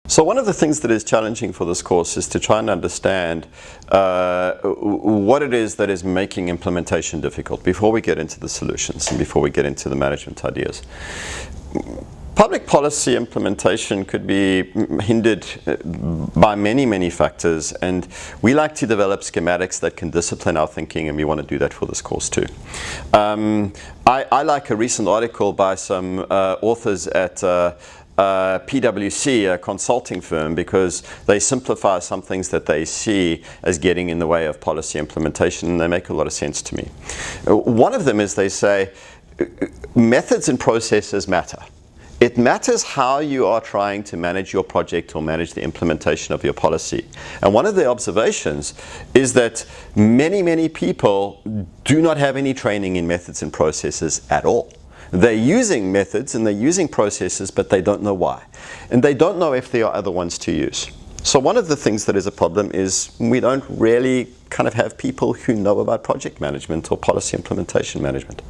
So one of the things that is challenging for this course is to try and understand what it is that is making implementation difficult before we get into the solutions and before we get into the management ideas. Public policy implementation could be hindered by many, many factors, and we like to develop schematics that can discipline our thinking, and we want to do that for this course too. I like a recent article by some authors at PwC, a consulting firm, because they simplify some things that they see as getting in the way of policy implementation, and they make a lot of sense to me. One of them is they say methods and processes matter. It matters how you are trying to manage your project or manage the implementation of your policy. And one of the observations is that many, many people do not have any training in methods and processes at all. They're using methods and they're using processes, but they don't know why. And they don't know if there are other ones to use. So one of the things that is a problem is we don't really kind of have people who know about project management or policy implementation management.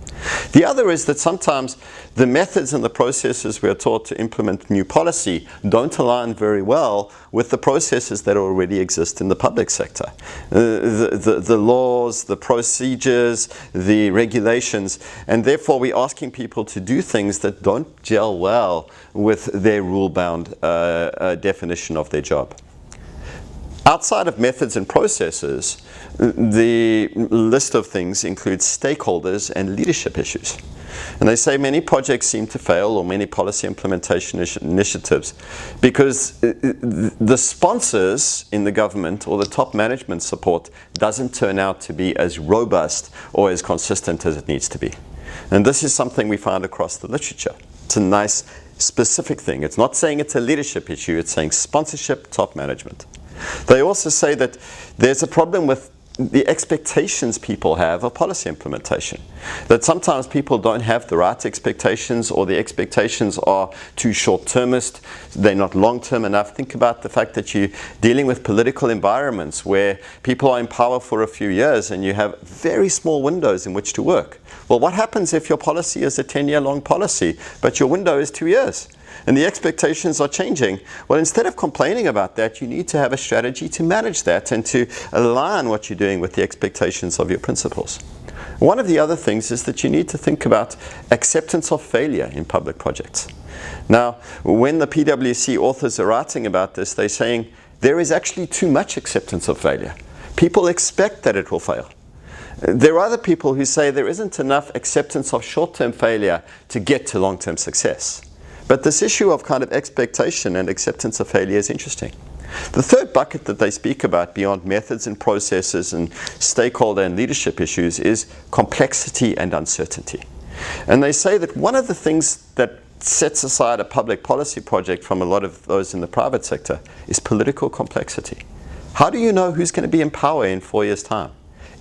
The other is that sometimes the methods and the processes we are taught to implement new policy don't align very well with the processes that already exist in the public sector. The laws, the procedures, the regulations, and therefore we're asking people to do things that don't gel well with their rule-bound definition of their job. Outside of methods and processes, the list of things includes stakeholders and leadership issues. And they say many projects seem to fail, or many policy implementation initiatives, because the sponsors in the government or the top management support doesn't turn out to be as robust or as consistent as it needs to be. And this is something we find across the literature. It's a nice specific thing. It's not saying it's a leadership issue, it's saying sponsorship, top management. They also say that there's a problem with the expectations people have of policy implementation. That sometimes people don't have the right expectations, or the expectations are too short-termist, they're not long-term enough. Think about the fact that you're dealing with political environments where people are in power for a few years and you have very small windows in which to work. Well, what happens if your policy is a 10-year-long policy, but your window is 2 years? And the expectations are changing? Well, instead of complaining about that, you need to have a strategy to manage that and to align what you're doing with the expectations of your principals. One of the other things is that you need to think about acceptance of failure in public projects. Now, when the PwC authors are writing about this, they're saying there is actually too much acceptance of failure. People expect that it will fail. There are other people who say there isn't enough acceptance of short-term failure to get to long-term success. But this issue of kind of expectation and acceptance of failure is interesting. The third bucket that they speak about beyond methods and processes and stakeholder and leadership issues is complexity and uncertainty. And they say that one of the things that sets aside a public policy project from a lot of those in the private sector is political complexity. How do you know who's going to be in power in 4 years' time?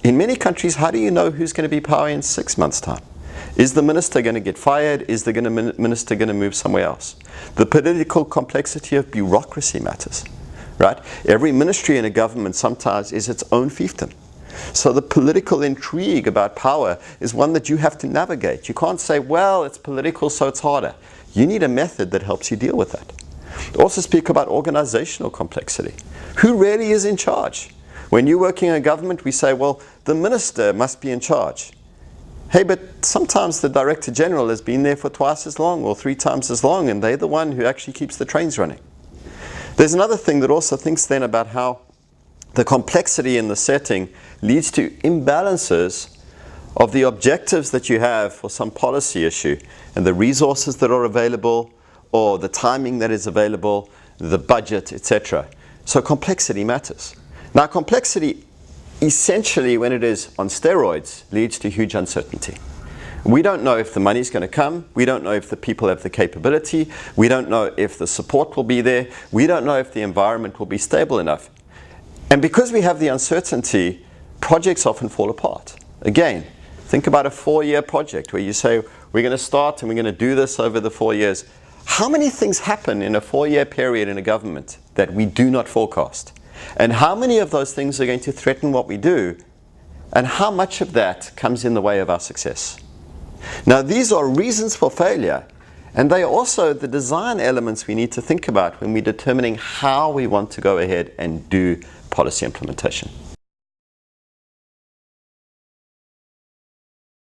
In many countries, how do you know who's going to be in power in 6 months' time? Is the minister going to get fired? Is the minister going to move somewhere else? The political complexity of bureaucracy matters, right? Every ministry in a government sometimes is its own fiefdom. So the political intrigue about power is one that you have to navigate. You can't say, well, it's political, so it's harder. You need a method that helps you deal with that. Also speak about organizational complexity. Who really is in charge? When you're working in a government, we say, well, the minister must be in charge. Hey, but sometimes the Director General has been there for twice as long or 3 times as long, and they're the one who actually keeps the trains running. There's another thing that also thinks then about how the complexity in the setting leads to imbalances of the objectives that you have for some policy issue and the resources that are available, or the timing that is available, the budget, etc. So complexity matters. Now, complexity essentially, when it is on steroids, leads to huge uncertainty. We don't know if the money's going to come. We don't know if the people have the capability. We don't know if the support will be there. We don't know if the environment will be stable enough. And because we have the uncertainty, projects often fall apart. Again, think about a 4-year project where you say, we're going to start and we're going to do this over the 4 years. How many things happen in a 4-year period in a government that we do not forecast? And how many of those things are going to threaten what we do? And how much of that comes in the way of our success? Now, these are reasons for failure. And they are also the design elements we need to think about when we're determining how we want to go ahead and do policy implementation.